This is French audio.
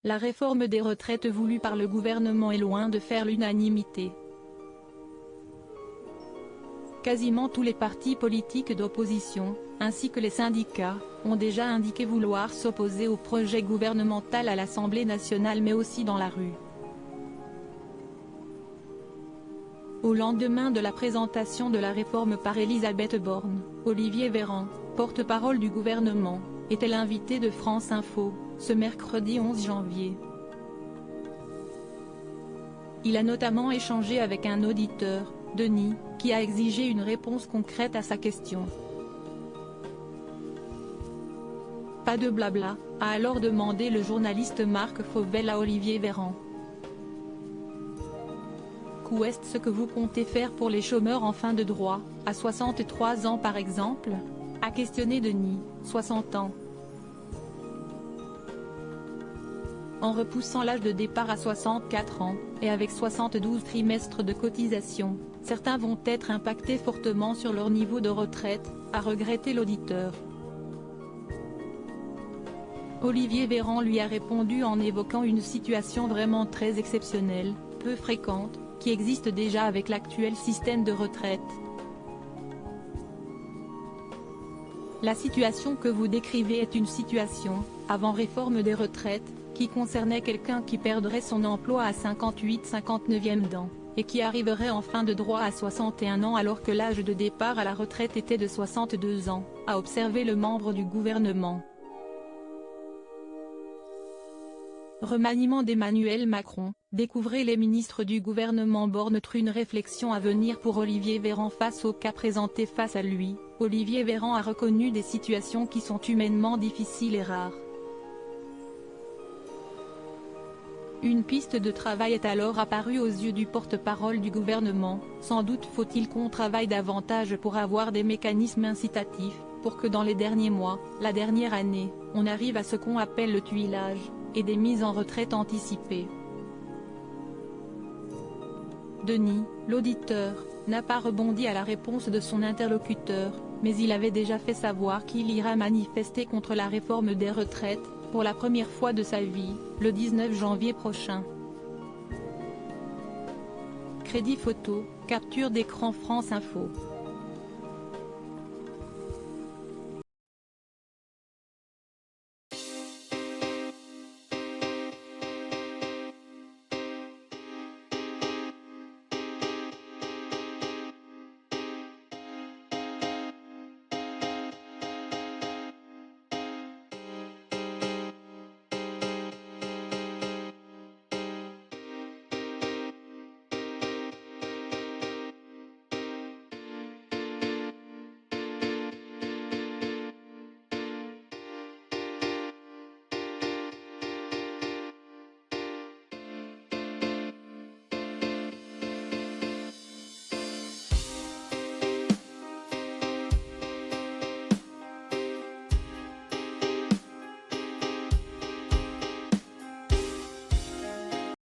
La réforme des retraites voulue par le gouvernement est loin de faire l'unanimité. Quasiment tous les partis politiques d'opposition, ainsi que les syndicats, ont déjà indiqué vouloir s'opposer au projet gouvernemental à l'Assemblée nationale mais aussi dans la rue. Au lendemain de la présentation de la réforme par Elisabeth Borne, Olivier Véran, porte-parole du gouvernement, était l'invité de France Info, ce mercredi 11 janvier. Il a notamment échangé avec un auditeur, Denis, qui a exigé une réponse concrète à sa question. Pas de blabla, a alors demandé le journaliste Marc Fauvel à Olivier Véran. Qu'est ce que vous comptez faire pour les chômeurs en fin de droit, à 63 ans par exemple, a questionné Denis, 60 ans. En repoussant l'âge de départ à 64 ans, et avec 72 trimestres de cotisation, certains vont être impactés fortement sur leur niveau de retraite, a regretté l'auditeur. Olivier Véran lui a répondu en évoquant une situation vraiment très exceptionnelle, peu fréquente, qui existe déjà avec l'actuel système de retraite. La situation que vous décrivez est une situation, avant réforme des retraites, qui concernait quelqu'un qui perdrait son emploi à 58-59e ans, et qui arriverait en fin de droit à 61 ans alors que l'âge de départ à la retraite était de 62 ans, a observé le membre du gouvernement. Remaniement d'Emmanuel Macron, découvrez les ministres du gouvernement Borne. Une réflexion à venir pour Olivier Véran face au cas présenté face à lui. Olivier Véran a reconnu des situations qui sont humainement difficiles et rares. Une piste de travail est alors apparue aux yeux du porte-parole du gouvernement, sans doute faut-il qu'on travaille davantage pour avoir des mécanismes incitatifs, pour que dans les derniers mois, la dernière année, on arrive à ce qu'on appelle le tuilage, et des mises en retraite anticipées. Denis, l'auditeur, n'a pas rebondi à la réponse de son interlocuteur, mais il avait déjà fait savoir qu'il ira manifester contre la réforme des retraites, pour la première fois de sa vie, le 19 janvier prochain. Crédit photo, capture d'écran France Info.